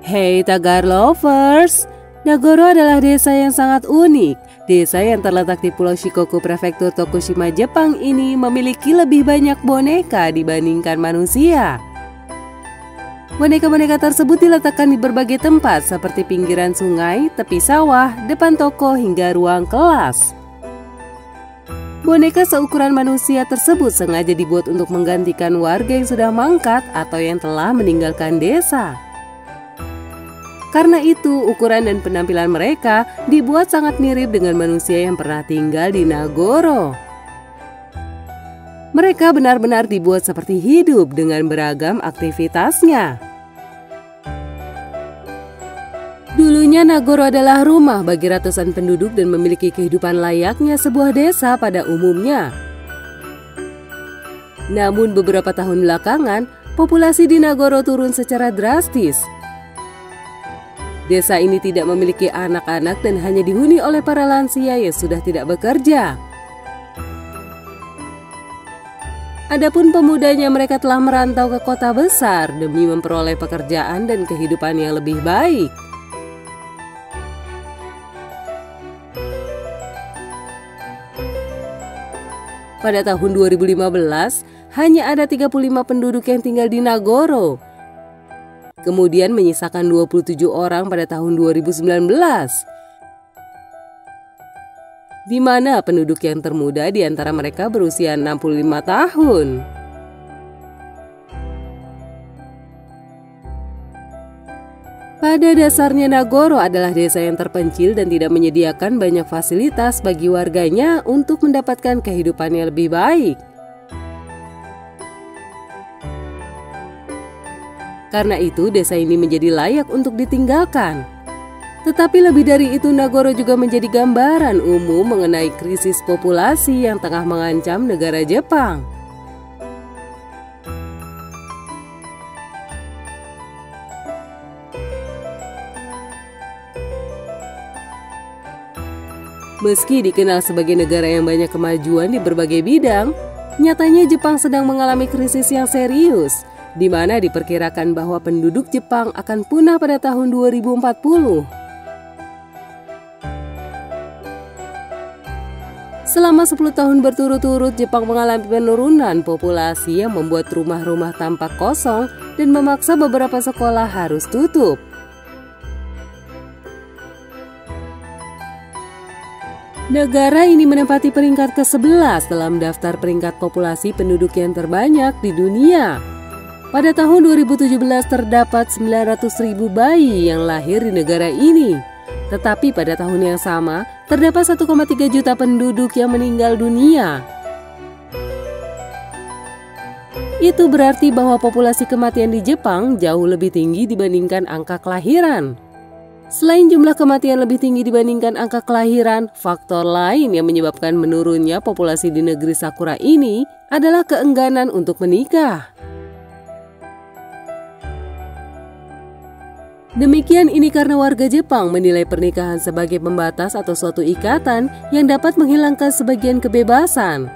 Hey Tagar Lovers, Nagoro adalah desa yang sangat unik. Desa yang terletak di Pulau Shikoku, Prefektur Tokushima, Jepang ini memiliki lebih banyak boneka dibandingkan manusia. Boneka-boneka tersebut diletakkan di berbagai tempat seperti pinggiran sungai, tepi sawah, depan toko, hingga ruang kelas. Boneka seukuran manusia tersebut sengaja dibuat untuk menggantikan warga yang sudah mangkat atau yang telah meninggalkan desa. Karena itu, ukuran dan penampilan mereka dibuat sangat mirip dengan manusia yang pernah tinggal di Nagoro. Mereka benar-benar dibuat seperti hidup dengan beragam aktivitasnya. Dulunya Nagoro adalah rumah bagi ratusan penduduk dan memiliki kehidupan layaknya sebuah desa pada umumnya. Namun beberapa tahun belakangan, populasi di Nagoro turun secara drastis. Desa ini tidak memiliki anak-anak dan hanya dihuni oleh para lansia yang sudah tidak bekerja. Adapun pemudanya, mereka telah merantau ke kota besar demi memperoleh pekerjaan dan kehidupan yang lebih baik. Pada tahun 2015, hanya ada 35 penduduk yang tinggal di Nagoro. Kemudian menyisakan 27 orang pada tahun 2019. Di mana penduduk yang termuda di antara mereka berusia 65 tahun. Pada dasarnya Nagoro adalah desa yang terpencil dan tidak menyediakan banyak fasilitas bagi warganya untuk mendapatkan kehidupan yang lebih baik. Karena itu, desa ini menjadi layak untuk ditinggalkan. Tetapi lebih dari itu, Nagoro juga menjadi gambaran umum mengenai krisis populasi yang tengah mengancam negara Jepang. Meski dikenal sebagai negara yang banyak kemajuan di berbagai bidang, nyatanya Jepang sedang mengalami krisis yang serius, di mana diperkirakan bahwa penduduk Jepang akan punah pada tahun 2040. Selama 10 tahun berturut-turut, Jepang mengalami penurunan populasi yang membuat rumah-rumah tampak kosong dan memaksa beberapa sekolah harus tutup. Negara ini menempati peringkat ke-11 dalam daftar peringkat populasi penduduk yang terbanyak di dunia. Pada tahun 2017 terdapat 900.000 bayi yang lahir di negara ini. Tetapi pada tahun yang sama, terdapat 1,3 juta penduduk yang meninggal dunia. Itu berarti bahwa populasi kematian di Jepang jauh lebih tinggi dibandingkan angka kelahiran. Selain jumlah kematian lebih tinggi dibandingkan angka kelahiran, faktor lain yang menyebabkan menurunnya populasi di negeri Sakura ini adalah keengganan untuk menikah. Demikian ini karena warga Jepang menilai pernikahan sebagai pembatas atau suatu ikatan yang dapat menghilangkan sebagian kebebasan.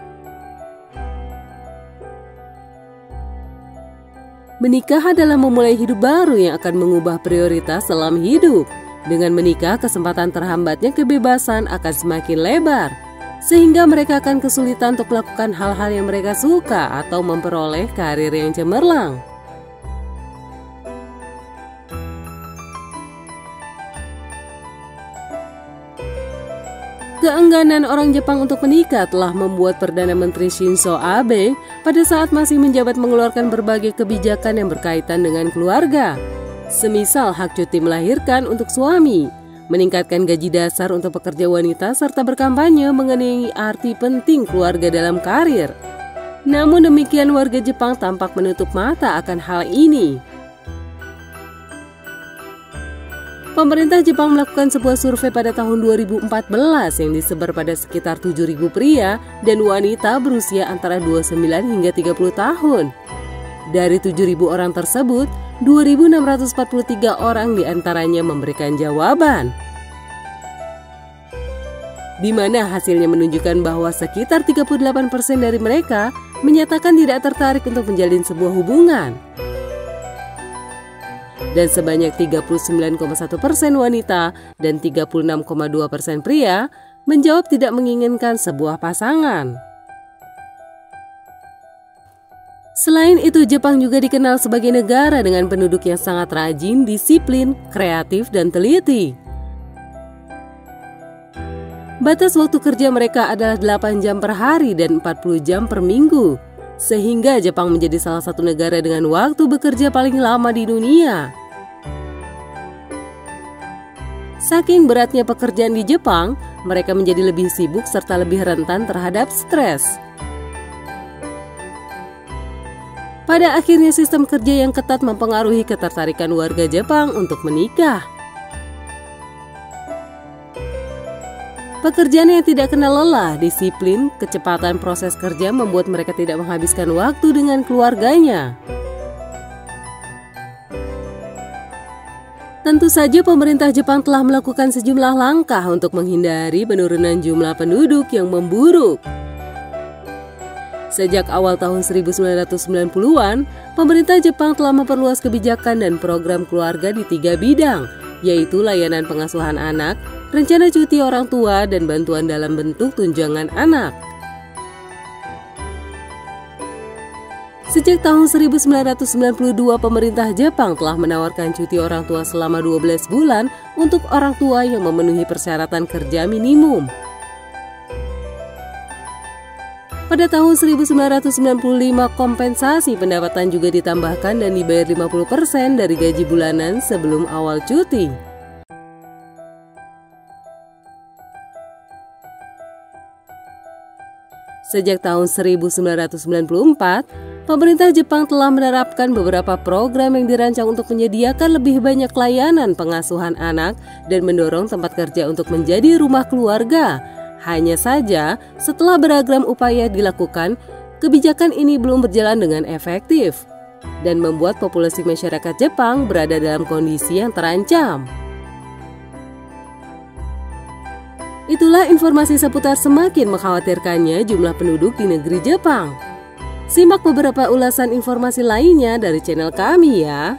Menikah adalah memulai hidup baru yang akan mengubah prioritas dalam hidup. Dengan menikah, kesempatan terhambatnya kebebasan akan semakin lebar, sehingga mereka akan kesulitan untuk melakukan hal-hal yang mereka suka atau memperoleh karir yang cemerlang. Keengganan orang Jepang untuk menikah telah membuat Perdana Menteri Shinzo Abe pada saat masih menjabat mengeluarkan berbagai kebijakan yang berkaitan dengan keluarga. Semisal hak cuti melahirkan untuk suami, meningkatkan gaji dasar untuk pekerja wanita, serta berkampanye mengenai arti penting keluarga dalam karir. Namun demikian, warga Jepang tampak menutup mata akan hal ini. Pemerintah Jepang melakukan sebuah survei pada tahun 2014 yang disebar pada sekitar 7.000 pria dan wanita berusia antara 29 hingga 30 tahun. Dari 7.000 orang tersebut, 2.643 orang diantaranya memberikan jawaban. Di mana hasilnya menunjukkan bahwa sekitar 38% dari mereka menyatakan tidak tertarik untuk menjalin sebuah hubungan. dan sebanyak 39,1% wanita dan 36,2% pria menjawab tidak menginginkan sebuah pasangan. Selain itu, Jepang juga dikenal sebagai negara dengan penduduk yang sangat rajin, disiplin, kreatif, dan teliti. Batas waktu kerja mereka adalah 8 jam per hari dan 40 jam per minggu, sehingga Jepang menjadi salah satu negara dengan waktu bekerja paling lama di dunia. Saking beratnya pekerjaan di Jepang, mereka menjadi lebih sibuk serta lebih rentan terhadap stres. Pada akhirnya, sistem kerja yang ketat mempengaruhi ketertarikan warga Jepang untuk menikah. Pekerjaan yang tidak kenal lelah, disiplin, kecepatan proses kerja membuat mereka tidak menghabiskan waktu dengan keluarganya. Tentu saja pemerintah Jepang telah melakukan sejumlah langkah untuk menghindari penurunan jumlah penduduk yang memburuk. Sejak awal tahun 1990-an, pemerintah Jepang telah memperluas kebijakan dan program keluarga di 3 bidang, yaitu layanan pengasuhan anak, rencana cuti orang tua, dan bantuan dalam bentuk tunjangan anak. Sejak tahun 1992, pemerintah Jepang telah menawarkan cuti orang tua selama 12 bulan untuk orang tua yang memenuhi persyaratan kerja minimum. Pada tahun 1995, kompensasi pendapatan juga ditambahkan dan dibayar 50% dari gaji bulanan sebelum awal cuti. Sejak tahun 1994, pemerintah Jepang telah menerapkan beberapa program yang dirancang untuk menyediakan lebih banyak layanan pengasuhan anak dan mendorong tempat kerja untuk menjadi rumah keluarga. Hanya saja, setelah beragam upaya dilakukan, kebijakan ini belum berjalan dengan efektif dan membuat populasi masyarakat Jepang berada dalam kondisi yang terancam. Itulah informasi seputar semakin mengkhawatirkannya jumlah penduduk di negeri Jepang. Simak beberapa ulasan informasi lainnya dari channel kami ya.